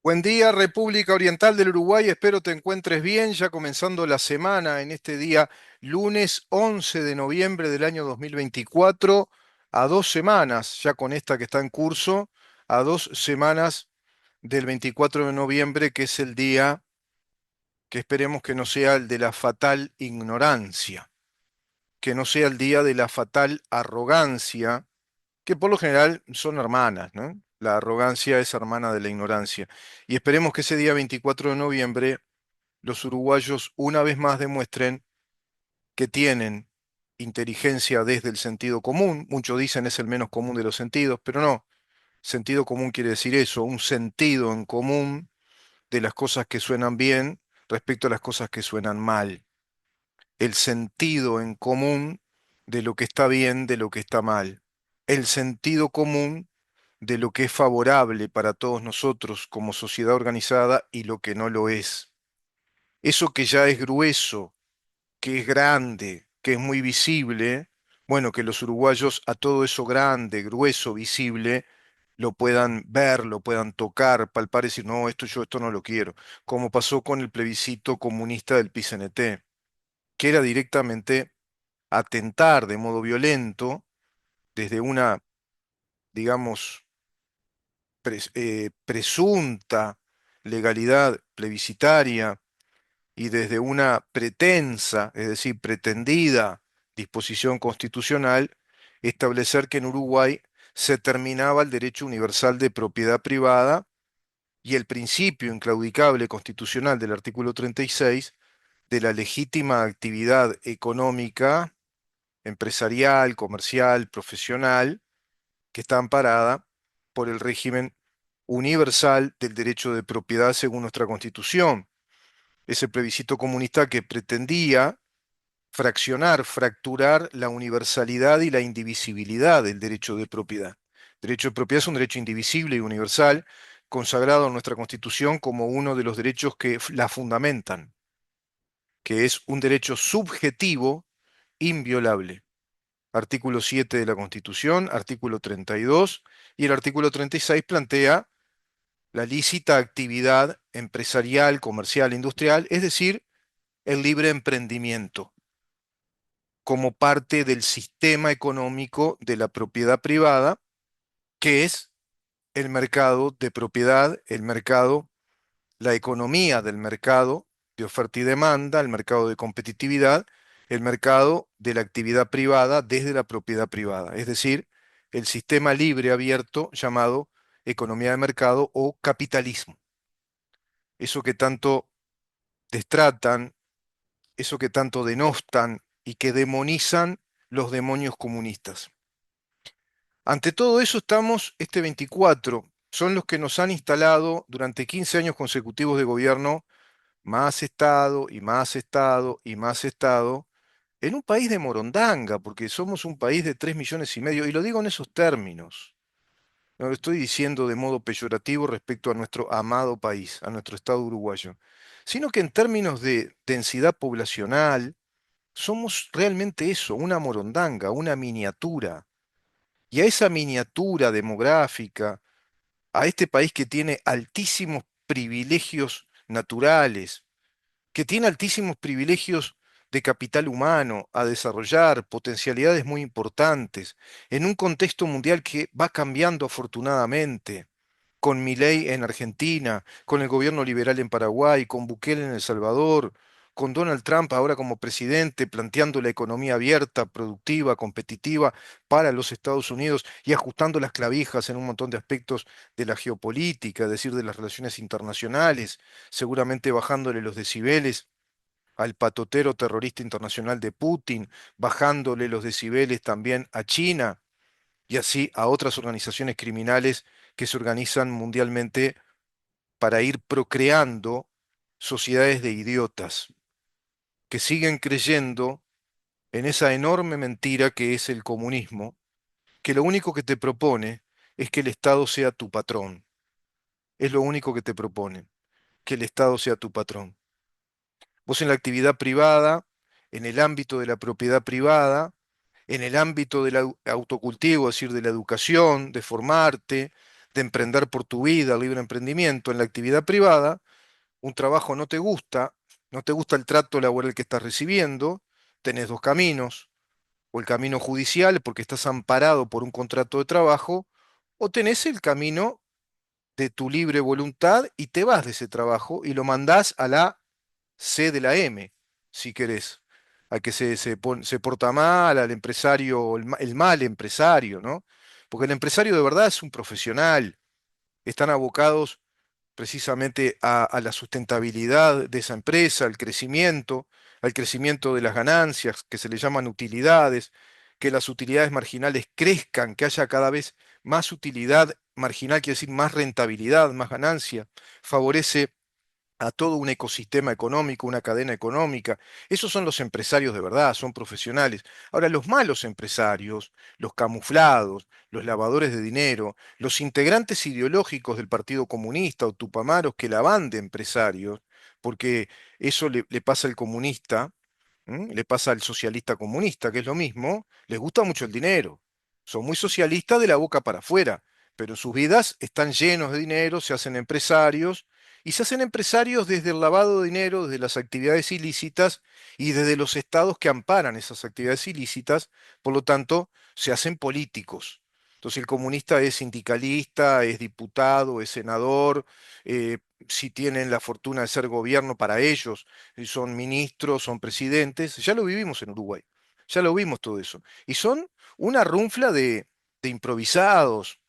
Buen día, República Oriental del Uruguay. Espero te encuentres bien, ya comenzando la semana en este día, lunes 11 de noviembre del año 2024, a 2 semanas, ya con esta que está en curso, a 2 semanas del 24 de noviembre, que es el día que esperemos que no sea el de la fatal ignorancia, que no sea el día de la fatal arrogancia, que por lo general son hermanas, ¿no? La arrogancia es hermana de la ignorancia. Y esperemos que ese día 24 de noviembre los uruguayos una vez más demuestren que tienen inteligencia desde el sentido común. Muchos dicen es el menos común de los sentidos, pero no. Sentido común quiere decir eso, un sentido en común de las cosas que suenan bien respecto a las cosas que suenan mal. El sentido en común de lo que está bien, de lo que está mal. El sentido común de lo que es favorable para todos nosotros como sociedad organizada y lo que no lo es. Eso que ya es grueso, que es grande, que es muy visible, bueno, que los uruguayos a todo eso grande, grueso, visible, lo puedan ver, lo puedan tocar, palpar y decir, no, esto yo esto no lo quiero, como pasó con el plebiscito comunista del PIT-CNT, que era directamente atentar de modo violento desde una, digamos, presunta legalidad plebiscitaria y desde una pretensa, es decir, pretendida disposición constitucional, establecer que en Uruguay se terminaba el derecho universal de propiedad privada y el principio inclaudicable constitucional del artículo 36 de la legítima actividad económica, empresarial, comercial, profesional, que está amparada por el régimen universal del derecho de propiedad según nuestra Constitución. Ese plebiscito comunista que pretendía fraccionar, fracturar la universalidad y la indivisibilidad del derecho de propiedad. El derecho de propiedad es un derecho indivisible y universal, consagrado en nuestra Constitución como uno de los derechos que la fundamentan, que es un derecho subjetivo inviolable. Artículo 7 de la Constitución, artículo 32, y el artículo 36 plantea la lícita actividad empresarial, comercial, industrial, es decir, el libre emprendimiento como parte del sistema económico de la propiedad privada, que es el mercado de propiedad, el mercado, la economía del mercado de oferta y demanda, el mercado de competitividad, el mercado de la actividad privada desde la propiedad privada, es decir, el sistema libre abierto llamado economía de mercado o capitalismo. Eso que tanto destratan, eso que tanto denostan y que demonizan los demonios comunistas. Ante todo eso estamos este 24. Son los que nos han instalado durante 15 años consecutivos de gobierno, más Estado y más Estado y más Estado, en un país de morondanga, porque somos un país de 3,5 millones, y lo digo en esos términos. No lo estoy diciendo de modo peyorativo respecto a nuestro amado país, a nuestro Estado uruguayo, sino que en términos de densidad poblacional, somos realmente eso, una morondanga, una miniatura. Y a esa miniatura demográfica, a este país que tiene altísimos privilegios naturales, que tiene altísimos privilegios de capital humano a desarrollar, potencialidades muy importantes, en un contexto mundial que va cambiando afortunadamente, con Milei en Argentina, con el gobierno liberal en Paraguay, con Bukele en El Salvador, con Donald Trump ahora como presidente, planteando la economía abierta, productiva, competitiva para los Estados Unidos y ajustando las clavijas en un montón de aspectos de la geopolítica, es decir, de las relaciones internacionales, seguramente bajándole los decibeles al patotero terrorista internacional de Putin, bajándole los decibeles también a China y así a otras organizaciones criminales que se organizan mundialmente para ir procreando sociedades de idiotas que siguen creyendo en esa enorme mentira que es el comunismo, que lo único que te propone es que el Estado sea tu patrón. Es lo único que te propone, que el Estado sea tu patrón. Vos en la actividad privada, en el ámbito de la propiedad privada, en el ámbito del autocultivo, es decir, de la educación, de formarte, de emprender por tu vida, libre emprendimiento en la actividad privada, un trabajo no te gusta, no te gusta el trato laboral que estás recibiendo, tenés dos caminos, o el camino judicial porque estás amparado por un contrato de trabajo, o tenés el camino de tu libre voluntad y te vas de ese trabajo y lo mandás a la C de la M, si querés, al que se porta mal, al empresario, el mal empresario, ¿no? Porque el empresario de verdad es un profesional, están abocados precisamente a la sustentabilidad de esa empresa, al crecimiento de las ganancias, que se le llaman utilidades, que las utilidades marginales crezcan, que haya cada vez más utilidad marginal, quiere decir más rentabilidad, más ganancia, favorece a todo un ecosistema económico, una cadena económica. Esos son los empresarios de verdad, son profesionales. Ahora, los malos empresarios, los camuflados, los lavadores de dinero, los integrantes ideológicos del Partido Comunista o tupamaros que la van de empresarios, porque eso le pasa al comunista. Le pasa al socialista comunista, que es lo mismo, les gusta mucho el dinero. Son muy socialistas de la boca para afuera, pero sus vidas están llenos de dinero, se hacen empresarios, y se hacen empresarios desde el lavado de dinero, desde las actividades ilícitas y desde los estados que amparan esas actividades ilícitas, por lo tanto, se hacen políticos. Entonces el comunista es sindicalista, es diputado, es senador, eh, si tienen la fortuna de ser gobierno para ellos, y son ministros, son presidentes, ya lo vivimos en Uruguay, ya lo vimos todo eso. Y son una runfla de improvisados,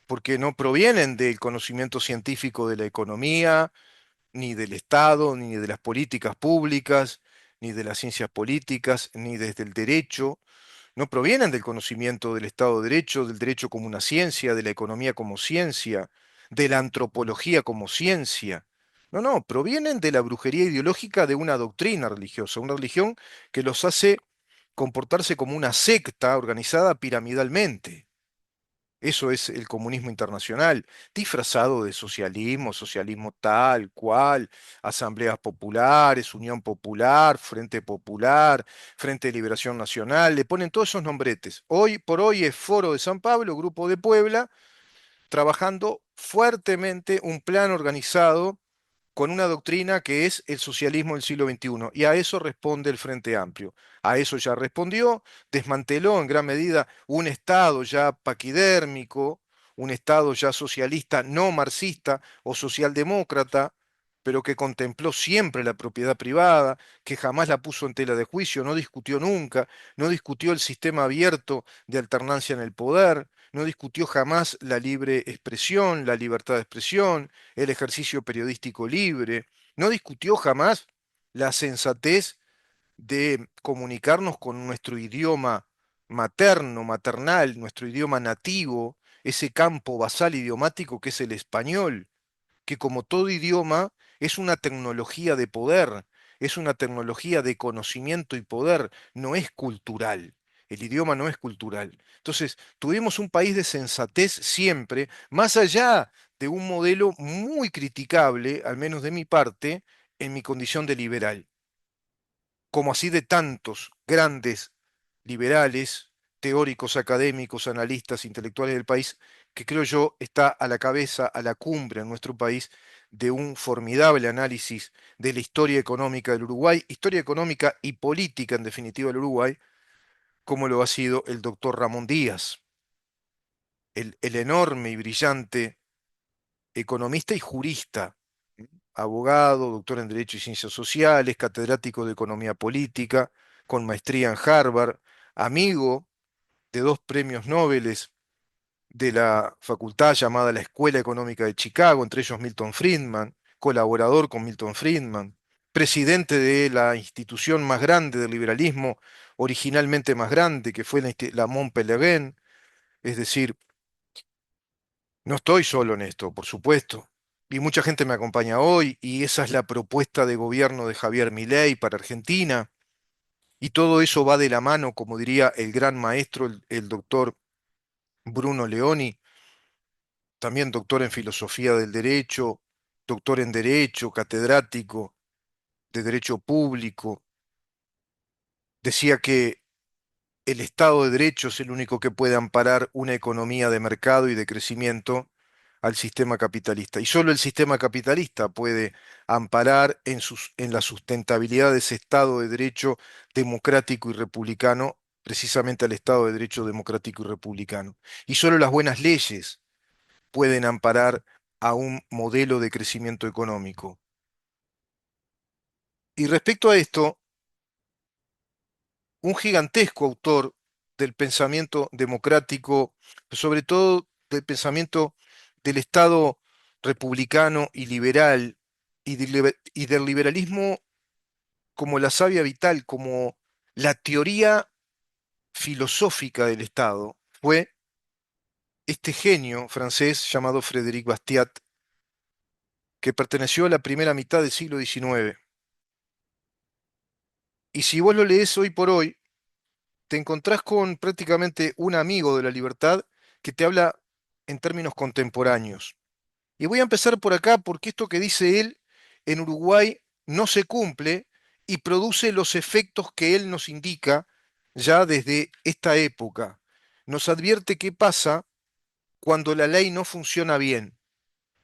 porque no provienen del conocimiento científico de la economía, ni del Estado, ni de las políticas públicas, ni de las ciencias políticas, ni desde el derecho, no provienen del conocimiento del Estado de Derecho, del derecho como una ciencia, de la economía como ciencia, de la antropología como ciencia. No, no, provienen de la brujería ideológica de una doctrina religiosa, una religión que los hace comportarse como una secta organizada piramidalmente. Eso es el comunismo internacional, disfrazado de socialismo, socialismo tal cual, asambleas populares, Unión Popular, Frente Popular, Frente de Liberación Nacional, le ponen todos esos nombretes. Hoy por hoy es Foro de San Pablo, Grupo de Puebla, trabajando fuertemente un plan organizado con una doctrina que es el socialismo del siglo XXI. Y a eso responde el Frente Amplio. A eso ya respondió, desmanteló en gran medida un Estado ya paquidérmico, un Estado ya socialista, no marxista o socialdemócrata, pero que contempló siempre la propiedad privada, que jamás la puso en tela de juicio, no discutió nunca, no discutió el sistema abierto de alternancia en el poder, no discutió jamás la libre expresión, la libertad de expresión, el ejercicio periodístico libre, no discutió jamás la sensatez de comunicarnos con nuestro idioma materno, maternal, nuestro idioma nativo, ese campo basal idiomático que es el español, que como todo idioma es una tecnología de poder, es una tecnología de conocimiento y poder, no es cultural. El idioma no es cultural. Entonces, tuvimos un país de sensatez siempre, más allá de un modelo muy criticable, al menos de mi parte, en mi condición de liberal, como así de tantos grandes liberales, teóricos, académicos, analistas, intelectuales del país, que creo yo está a la cabeza, a la cumbre en nuestro país de un formidable análisis de la historia económica del Uruguay, historia económica y política en definitiva del Uruguay, como lo ha sido el doctor Ramón Díaz, el enorme y brillante economista y jurista, abogado, doctor en Derecho y Ciencias Sociales, catedrático de Economía Política, con maestría en Harvard, amigo de dos premios Nobel de la facultad llamada la Escuela Económica de Chicago, entre ellos Milton Friedman, colaborador con Milton Friedman, presidente de la institución más grande del liberalismo, originalmente más grande, que fue la Mont Pelerin, es decir, no estoy solo en esto, por supuesto. Y mucha gente me acompaña hoy, y esa es la propuesta de gobierno de Javier Milei para Argentina. Y todo eso va de la mano, como diría el gran maestro, el doctor Bruno Leoni, también doctor en filosofía del derecho, doctor en derecho, catedrático de derecho público. Decía que el Estado de Derecho es el único que puede amparar una economía de mercado y de crecimiento al sistema capitalista. Y solo el sistema capitalista puede amparar en la sustentabilidad de ese Estado de Derecho democrático y republicano, precisamente al Estado de Derecho democrático y republicano. Y solo las buenas leyes pueden amparar a un modelo de crecimiento económico. Y respecto a esto, un gigantesco autor del pensamiento democrático, sobre todo del pensamiento del Estado republicano y liberal, y del liberalismo como la savia vital, como la teoría filosófica del Estado, fue este genio francés llamado Frédéric Bastiat, que perteneció a la primera mitad del siglo XIX. Y si vos lo lees hoy por hoy, te encontrás con prácticamente un amigo de la libertad que te habla en términos contemporáneos. Y voy a empezar por acá porque esto que dice él en Uruguay no se cumple y produce los efectos que él nos indica ya desde esta época. Nos advierte qué pasa cuando la ley no funciona bien,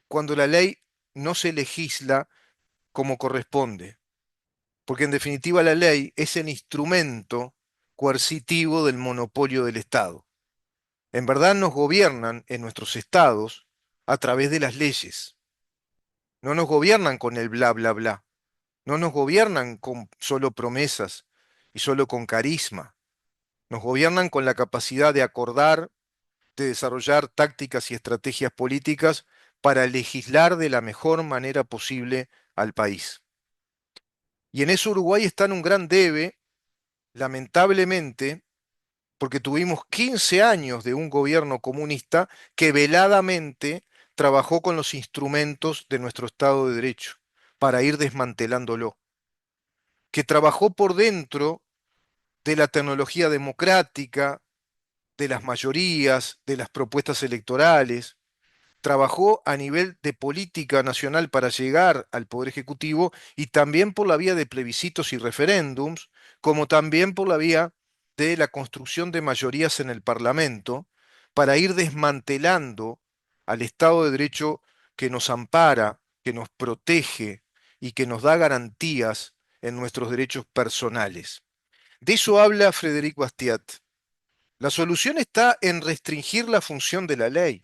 cuando la ley no se legisla como corresponde, porque en definitiva la ley es el instrumento coercitivo del monopolio del Estado. En verdad nos gobiernan en nuestros estados a través de las leyes. No nos gobiernan con el bla, bla, bla. No nos gobiernan con solo promesas y solo con carisma. Nos gobiernan con la capacidad de acordar, de desarrollar tácticas y estrategias políticas para legislar de la mejor manera posible al país. Y en eso Uruguay está en un gran debe, lamentablemente, porque tuvimos 15 años de un gobierno comunista que veladamente trabajó con los instrumentos de nuestro Estado de Derecho para ir desmantelándolo, que trabajó por dentro de la tecnología democrática, de las mayorías, de las propuestas electorales, trabajó a nivel de política nacional para llegar al Poder Ejecutivo y también por la vía de plebiscitos y referéndums, como también por la vía de la construcción de mayorías en el Parlamento, para ir desmantelando al Estado de Derecho que nos ampara, que nos protege y que nos da garantías en nuestros derechos personales. De eso habla Frédéric Bastiat. La solución está en restringir la función de la ley.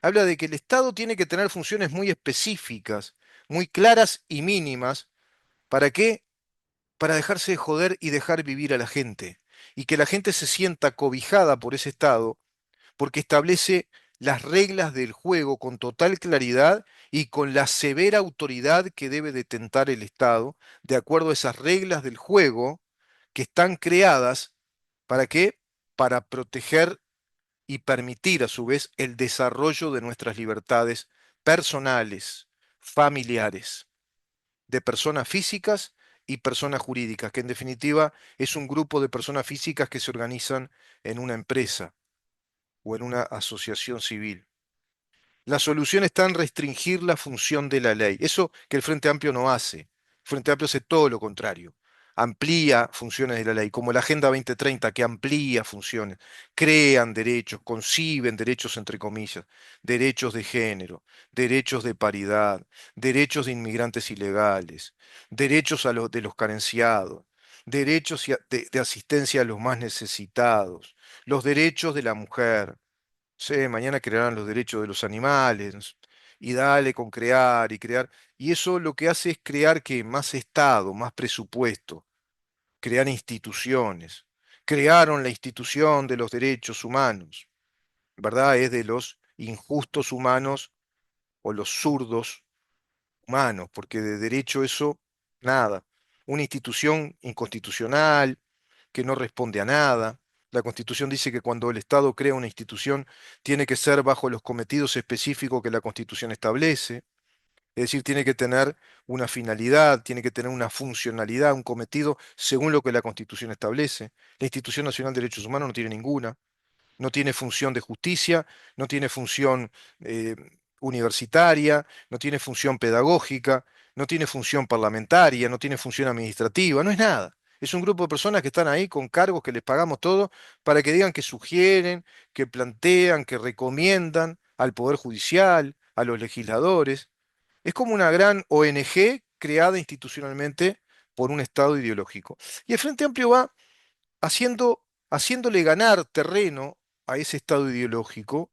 Habla de que el Estado tiene que tener funciones muy específicas, muy claras y mínimas. ¿Para qué? Para dejarse de joder y dejar vivir a la gente. Y que la gente se sienta cobijada por ese Estado, porque establece las reglas del juego con total claridad y con la severa autoridad que debe detentar el Estado, de acuerdo a esas reglas del juego que están creadas. ¿Para qué? Para proteger y permitir a su vez el desarrollo de nuestras libertades personales, familiares, de personas físicas y personas jurídicas, que en definitiva es un grupo de personas físicas que se organizan en una empresa o en una asociación civil. La solución está en restringir la función de la ley. Eso que el Frente Amplio no hace. El Frente Amplio hace todo lo contrario. Amplía funciones de la ley, como la Agenda 2030, que amplía funciones, crean derechos, conciben derechos entre comillas, derechos de género, derechos de paridad, derechos de inmigrantes ilegales, derechos de los carenciados, derechos de asistencia a los más necesitados, los derechos de la mujer. Sí, mañana crearán los derechos de los animales y dale con crear y crear. Y eso lo que hace es crear que más Estado, más presupuesto, crear instituciones. Crearon la institución de los derechos humanos, ¿verdad? Es de los injustos humanos o los zurdos humanos, porque de derecho eso, nada. Una institución inconstitucional que no responde a nada. La Constitución dice que cuando el Estado crea una institución, tiene que ser bajo los cometidos específicos que la Constitución establece. Es decir, tiene que tener una finalidad, tiene que tener una funcionalidad, un cometido según lo que la Constitución establece. La Institución Nacional de Derechos Humanos no tiene ninguna, no tiene función de justicia, no tiene función eh, universitaria, no tiene función pedagógica, no tiene función parlamentaria, no tiene función administrativa, no es nada. Es un grupo de personas que están ahí con cargos que les pagamos todo para que digan que sugieren, que plantean, que recomiendan al Poder Judicial, a los legisladores. Es como una gran ONG creada institucionalmente por un Estado ideológico. Y el Frente Amplio va haciéndole ganar terreno a ese Estado ideológico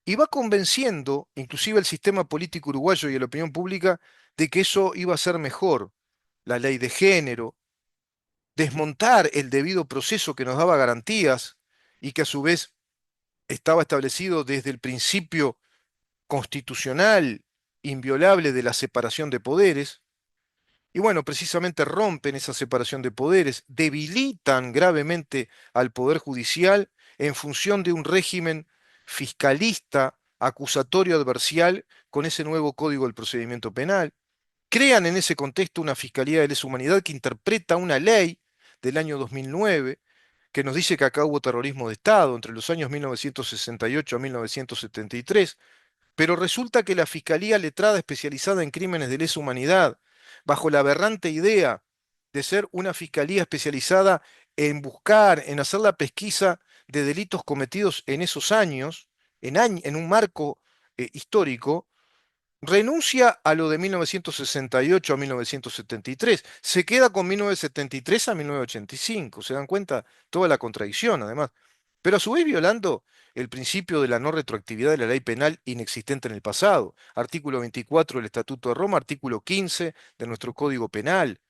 y va convenciendo, inclusive al sistema político uruguayo y a la opinión pública, de que eso iba a ser mejor. La ley de género, desmontar el debido proceso que nos daba garantías y que a su vez estaba establecido desde el principio constitucional inviolable de la separación de poderes. Y bueno, precisamente rompen esa separación de poderes, debilitan gravemente al Poder Judicial en función de un régimen fiscalista, acusatorio, adversarial, con ese nuevo Código del Procedimiento Penal. Crean en ese contexto una Fiscalía de Lesa Humanidad que interpreta una ley del año 2009 que nos dice que acá hubo terrorismo de Estado entre los años 1968 a 1973, pero resulta que la Fiscalía Letrada especializada en crímenes de lesa humanidad, bajo la aberrante idea de ser una fiscalía especializada en buscar, en hacer la pesquisa de delitos cometidos en esos años, en un marco histórico, renuncia a lo de 1968 a 1973, se queda con 1973 a 1985, ¿se dan cuenta? Toda la contradicción, además. Pero a su vez violando el principio de la no retroactividad de la ley penal inexistente en el pasado. Artículo 24 del Estatuto de Roma, artículo 15 de nuestro Código Penal,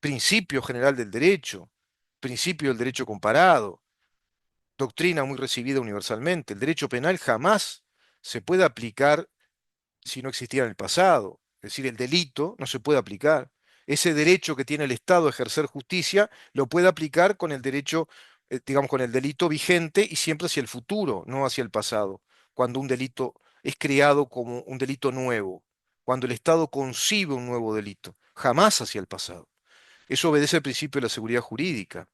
principio general del derecho, principio del derecho comparado, doctrina muy recibida universalmente. El derecho penal jamás se puede aplicar si no existiera en el pasado. Es decir, el delito no se puede aplicar. Ese derecho que tiene el Estado a ejercer justicia lo puede aplicar con el derecho, digamos, con el delito vigente y siempre hacia el futuro, no hacia el pasado, cuando un delito es creado como un delito nuevo, cuando el Estado concibe un nuevo delito, jamás hacia el pasado. Eso obedece al principio de la seguridad jurídica.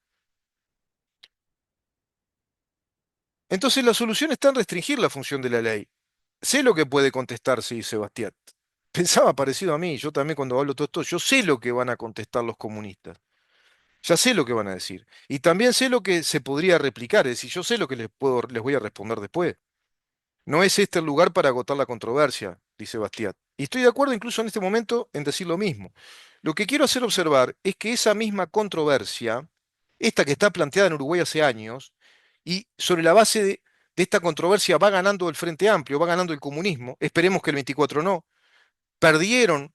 Entonces la solución está en restringir la función de la ley. Sé lo que puede contestar, sí, Sebastián. Pensaba parecido a mí, yo también cuando hablo todo esto, yo sé lo que van a contestar los comunistas, ya sé lo que van a decir, y también sé lo que se podría replicar, es decir, yo sé lo que les voy a responder después. No es este el lugar para agotar la controversia, dice Bastiat. Y estoy de acuerdo incluso en este momento en decir lo mismo. Lo que quiero hacer observar es que esa misma controversia, esta que está planteada en Uruguay hace años, y sobre la base de esta controversia va ganando el Frente Amplio, va ganando el comunismo, esperemos que el 24 no, perdieron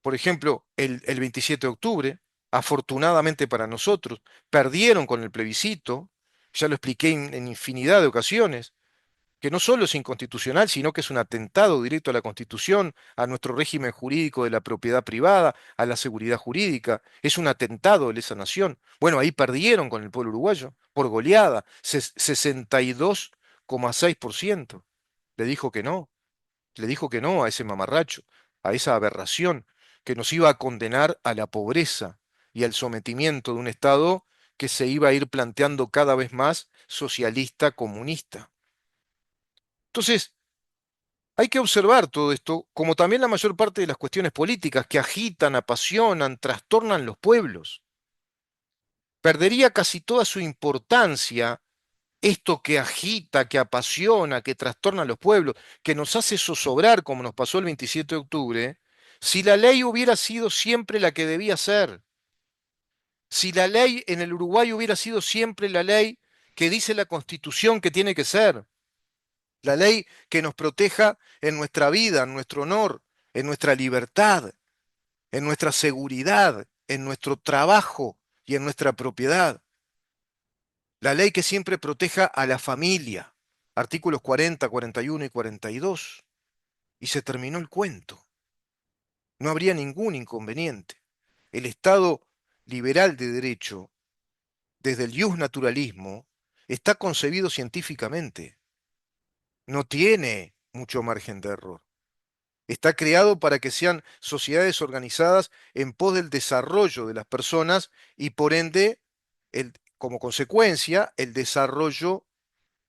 por ejemplo, el 27 de octubre, afortunadamente para nosotros, perdieron con el plebiscito, ya lo expliqué en infinidad de ocasiones, que no solo es inconstitucional, sino que es un atentado directo a la Constitución, a nuestro régimen jurídico de la propiedad privada, a la seguridad jurídica, es un atentado de esa nación. Bueno, ahí perdieron con el pueblo uruguayo, por goleada, 62,6%. Le dijo que no. Le dijo que no a ese mamarracho, a esa aberración que nos iba a condenar a la pobreza y al sometimiento de un Estado que se iba a ir planteando cada vez más socialista, comunista. Entonces, hay que observar todo esto, como también la mayor parte de las cuestiones políticas que agitan, apasionan, trastornan los pueblos. Perdería casi toda su importancia esto que agita, que apasiona, que trastorna a los pueblos, que nos hace zozobrar como nos pasó el 27 de octubre, si la ley hubiera sido siempre la que debía ser, si la ley en el Uruguay hubiera sido siempre la ley que dice la Constitución que tiene que ser, la ley que nos proteja en nuestra vida, en nuestro honor, en nuestra libertad, en nuestra seguridad, en nuestro trabajo y en nuestra propiedad. La ley que siempre proteja a la familia, artículos 40, 41 y 42. Y se terminó el cuento. No habría ningún inconveniente. El Estado liberal de derecho, desde el naturalismo, está concebido científicamente. No tiene mucho margen de error. Está creado para que sean sociedades organizadas en pos del desarrollo de las personas y por ende, como consecuencia, el desarrollo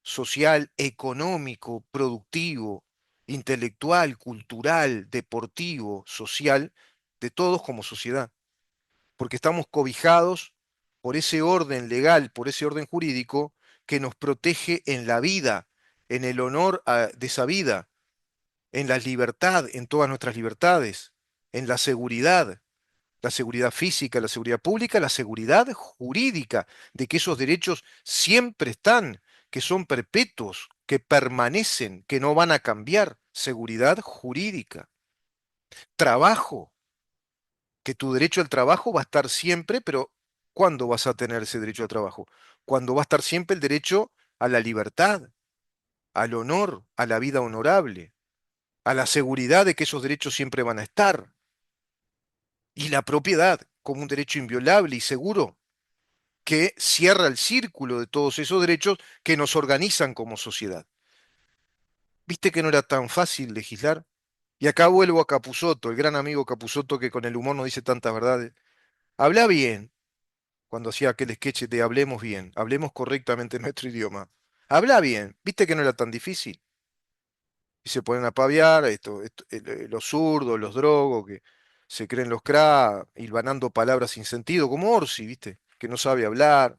social, económico, productivo, intelectual, cultural, deportivo, social, de todos como sociedad, porque estamos cobijados por ese orden legal, por ese orden jurídico que nos protege en la vida, en el honor de esa vida, en la libertad, en todas nuestras libertades, en la seguridad física, la seguridad pública, la seguridad jurídica, de que esos derechos siempre están, que son perpetuos, que permanecen, que no van a cambiar. Seguridad jurídica. Trabajo, que tu derecho al trabajo va a estar siempre, pero ¿cuándo vas a tener ese derecho al trabajo? Cuando va a estar siempre el derecho a la libertad, al honor, a la vida honorable, a la seguridad de que esos derechos siempre van a estar. Y la propiedad como un derecho inviolable y seguro que cierra el círculo de todos esos derechos que nos organizan como sociedad. ¿Viste que no era tan fácil legislar? Y acá vuelvo a Capusotto, el gran amigo Capusotto que con el humor nos dice tantas verdades. Habla bien, cuando hacía aquel sketch de hablemos bien, hablemos correctamente nuestro idioma. Habla bien, ¿viste que no era tan difícil? Y se ponen a paviar, los zurdos, los drogos, que se creen los cra, hilvanando palabras sin sentido, como Orsi, ¿viste? Que no sabe hablar,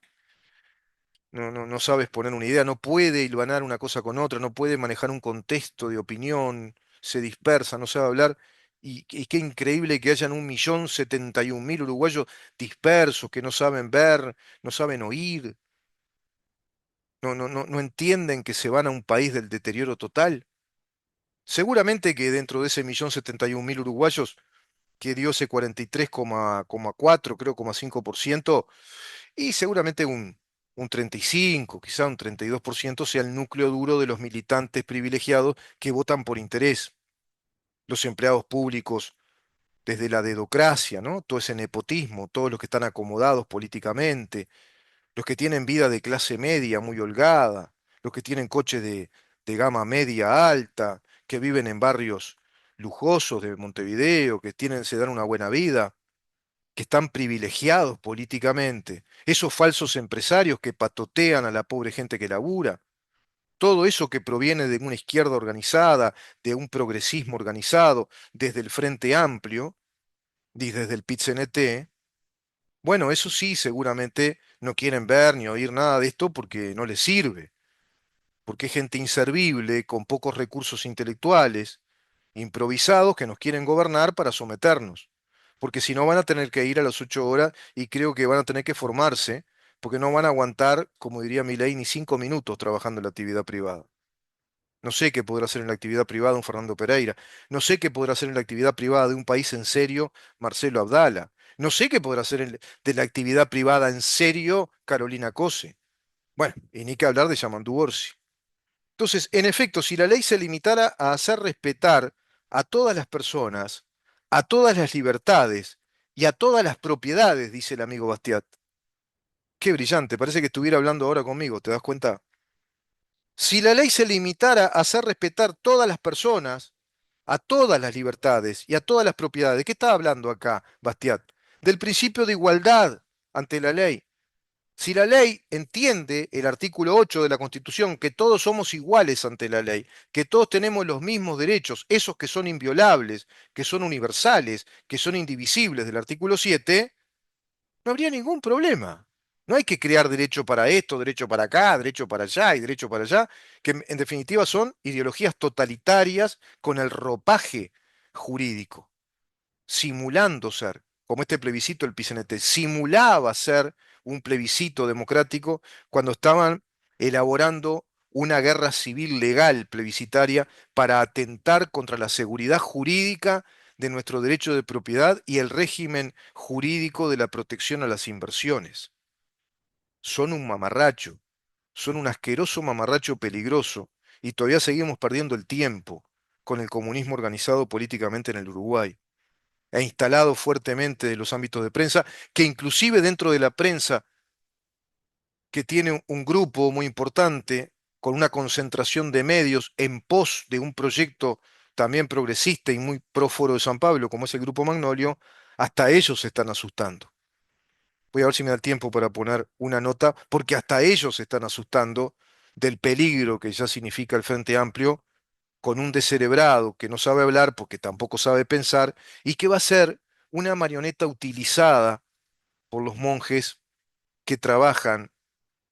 no sabe exponer una idea, no puede hilvanar una cosa con otra, no puede manejar un contexto de opinión, se dispersa, no sabe hablar. Y qué increíble que hayan 1.071.000 uruguayos dispersos, que no saben ver, no saben oír, no entienden que se van a un país del deterioro total. Seguramente que dentro de ese 1.071.000 uruguayos, que dio ese 43,4, creo, 5%, y seguramente un 35, quizá un 32% sea el núcleo duro de los militantes privilegiados que votan por interés. Los empleados públicos, desde la dedocracia, ¿no? Todo ese nepotismo, todos los que están acomodados políticamente, los que tienen vida de clase media muy holgada, los que tienen coches de gama media alta, que viven en barrios lujosos de Montevideo, que tienen, se dan una buena vida, que están privilegiados políticamente, esos falsos empresarios que patotean a la pobre gente que labura, todo eso que proviene de una izquierda organizada, de un progresismo organizado, desde el Frente Amplio, y desde el PIT-CNT, bueno, eso sí, seguramente no quieren ver ni oír nada de esto porque no les sirve, porque es gente inservible, con pocos recursos intelectuales, improvisados que nos quieren gobernar para someternos. Porque si no van a tener que ir a las 8 horas y creo que van a tener que formarse, porque no van a aguantar, como diría Milei, ni 5 minutos trabajando en la actividad privada. No sé qué podrá hacer en la actividad privada un Fernando Pereira. No sé qué podrá hacer en la actividad privada de un país en serio Marcelo Abdala. No sé qué podrá hacer de la actividad privada en serio Carolina Cose. Bueno, y ni que hablar de Yamandu Orsi. Entonces, en efecto, si la ley se limitara a hacer respetar a todas las personas, a todas las libertades y a todas las propiedades, dice el amigo Bastiat. Qué brillante, parece que estuviera hablando ahora conmigo, ¿te das cuenta? Si la ley se limitara a hacer respetar todas las personas, a todas las libertades y a todas las propiedades, ¿de qué está hablando acá Bastiat? Del principio de igualdad ante la ley. Si la ley entiende el artículo 8 de la Constitución, que todos somos iguales ante la ley, que todos tenemos los mismos derechos, esos que son inviolables, que son universales, que son indivisibles del artículo 7, no habría ningún problema. No hay que crear derecho para esto, derecho para acá, derecho para allá y derecho para allá, que en definitiva son ideologías totalitarias con el ropaje jurídico simulando ser, como este plebiscito del PCNT, simulaba ser un plebiscito democrático cuando estaban elaborando una guerra civil legal plebiscitaria para atentar contra la seguridad jurídica de nuestro derecho de propiedad y el régimen jurídico de la protección a las inversiones. Son un mamarracho, son un asqueroso mamarracho peligroso y todavía seguimos perdiendo el tiempo con el comunismo organizado políticamente en el Uruguay e instalado fuertemente en los ámbitos de prensa, que inclusive dentro de la prensa, que tiene un grupo muy importante, con una concentración de medios en pos de un proyecto también progresista y muy próforo de San Pablo, como es el Grupo Magnolio, hasta ellos se están asustando. Voy a ver si me da el tiempo para poner una nota, porque hasta ellos se están asustando del peligro que ya significa el Frente Amplio con un descerebrado que no sabe hablar porque tampoco sabe pensar y que va a ser una marioneta utilizada por los monjes que trabajan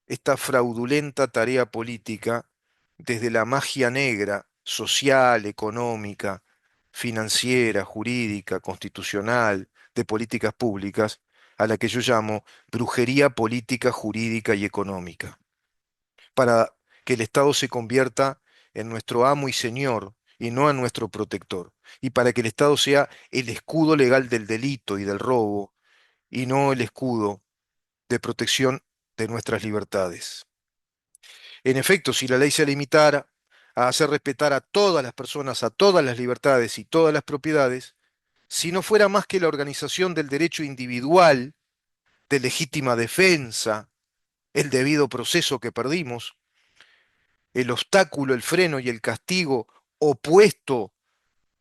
esta fraudulenta tarea política desde la magia negra, social, económica, financiera, jurídica, constitucional, de políticas públicas, a la que yo llamo brujería política, jurídica y económica, para que el Estado se convierta en nuestro amo y señor y no en nuestro protector, y para que el Estado sea el escudo legal del delito y del robo y no el escudo de protección de nuestras libertades. En efecto, si la ley se limitara a hacer respetar a todas las personas, a todas las libertades y todas las propiedades, si no fuera más que la organización del derecho individual, de legítima defensa, el debido proceso que perdimos, el obstáculo, el freno y el castigo opuesto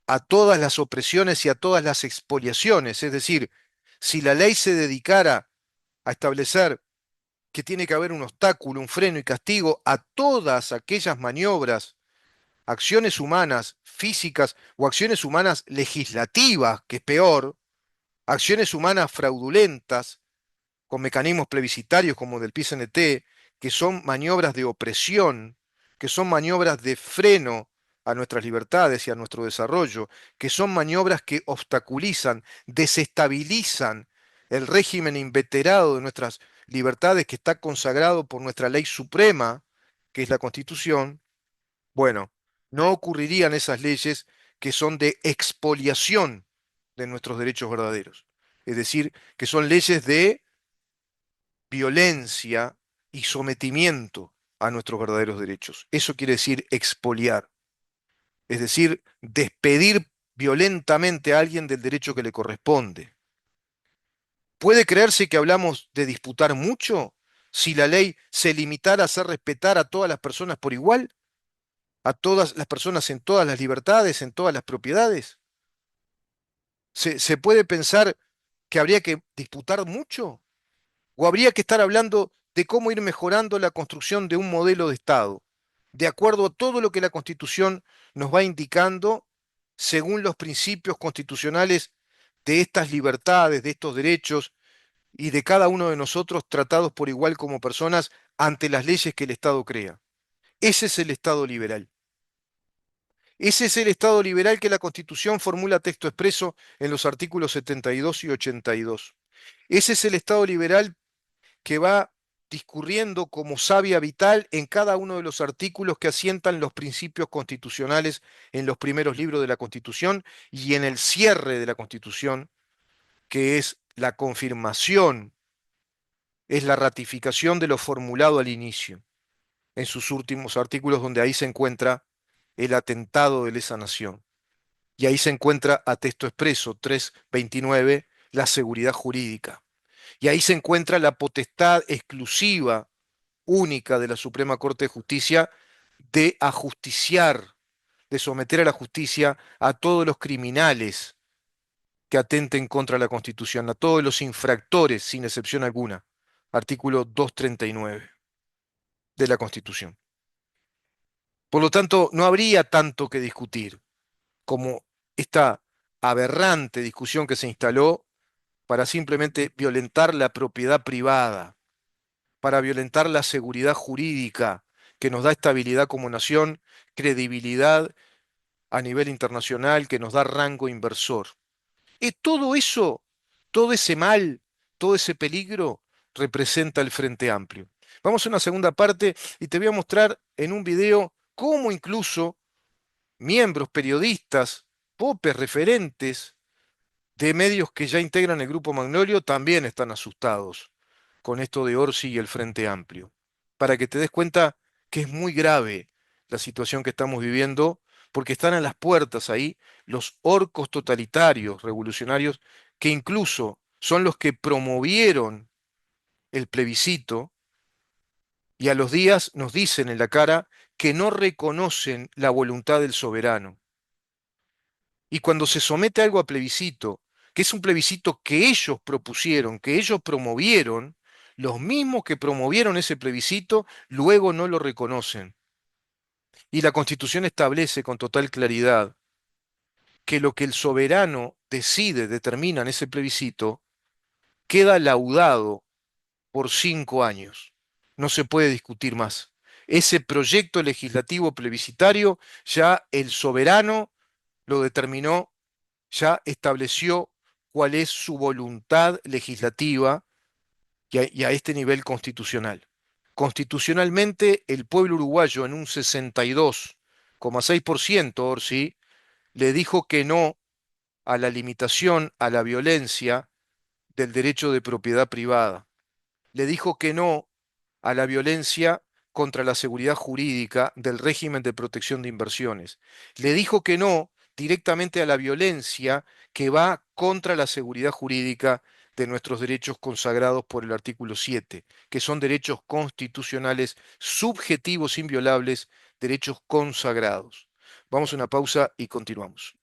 a todas las opresiones y a todas las expoliaciones, es decir, si la ley se dedicara a establecer que tiene que haber un obstáculo, un freno y castigo a todas aquellas maniobras, acciones humanas físicas o acciones humanas legislativas, que es peor, acciones humanas fraudulentas, con mecanismos plebiscitarios como del PCNT, que son maniobras de opresión, que son maniobras de freno a nuestras libertades y a nuestro desarrollo, que son maniobras que obstaculizan, desestabilizan el régimen inveterado de nuestras libertades que está consagrado por nuestra ley suprema, que es la Constitución. Bueno, no ocurrirían esas leyes que son de expoliación de nuestros derechos verdaderos. Es decir, que son leyes de violencia y sometimiento a nuestros verdaderos derechos. Eso quiere decir expoliar, es decir, despedir violentamente a alguien del derecho que le corresponde. ¿Puede creerse que hablamos de disputar mucho si la ley se limitara a hacer respetar a todas las personas por igual? ¿A todas las personas en todas las libertades, en todas las propiedades? ¿Se puede pensar que habría que disputar mucho? ¿O habría que estar hablando de cómo ir mejorando la construcción de un modelo de Estado, de acuerdo a todo lo que la Constitución nos va indicando, según los principios constitucionales de estas libertades, de estos derechos y de cada uno de nosotros tratados por igual como personas ante las leyes que el Estado crea? Ese es el Estado liberal. Ese es el Estado liberal que la Constitución formula texto expreso en los artículos 72 y 82. Ese es el Estado liberal que va discurriendo como savia vital en cada uno de los artículos que asientan los principios constitucionales en los primeros libros de la Constitución y en el cierre de la Constitución, que es la confirmación, es la ratificación de lo formulado al inicio, en sus últimos artículos donde ahí se encuentra el atentado de lesa nación. Y ahí se encuentra a texto expreso 329 la seguridad jurídica. Y ahí se encuentra la potestad exclusiva única de la Suprema Corte de Justicia de ajusticiar, de someter a la justicia a todos los criminales que atenten contra la Constitución, a todos los infractores, sin excepción alguna. Artículo 239 de la Constitución. Por lo tanto, no habría tanto que discutir como esta aberrante discusión que se instaló para simplemente violentar la propiedad privada, para violentar la seguridad jurídica que nos da estabilidad como nación, credibilidad a nivel internacional, que nos da rango inversor. Y todo eso, todo ese mal, todo ese peligro representa el Frente Amplio. Vamos a una segunda parte y te voy a mostrar en un video cómo incluso miembros, periodistas, popes, referentes de medios que ya integran el Grupo Magnolio también están asustados con esto de Orsi y el Frente Amplio, para que te des cuenta que es muy grave la situación que estamos viviendo, porque están a las puertas ahí los orcos totalitarios, revolucionarios, que incluso son los que promovieron el plebiscito y a los días nos dicen en la cara que no reconocen la voluntad del soberano. Y cuando se somete algo a plebiscito, que es un plebiscito que ellos propusieron, que ellos promovieron, los mismos que promovieron ese plebiscito luego no lo reconocen. Y la Constitución establece con total claridad que lo que el soberano decide, determina en ese plebiscito, queda laudado por 5 años. No se puede discutir más. Ese proyecto legislativo plebiscitario ya el soberano lo determinó, ya estableció cuál es su voluntad legislativa y a este nivel constitucional. Constitucionalmente, el pueblo uruguayo en un 62,6%, Orsi, le dijo que no a la limitación a la violencia del derecho de propiedad privada. Le dijo que no a la violencia contra la seguridad jurídica del régimen de protección de inversiones. Le dijo que no directamente a la violencia que va contra la seguridad jurídica de nuestros derechos consagrados por el artículo 7, que son derechos constitucionales subjetivos inviolables, derechos consagrados. Vamos a una pausa y continuamos.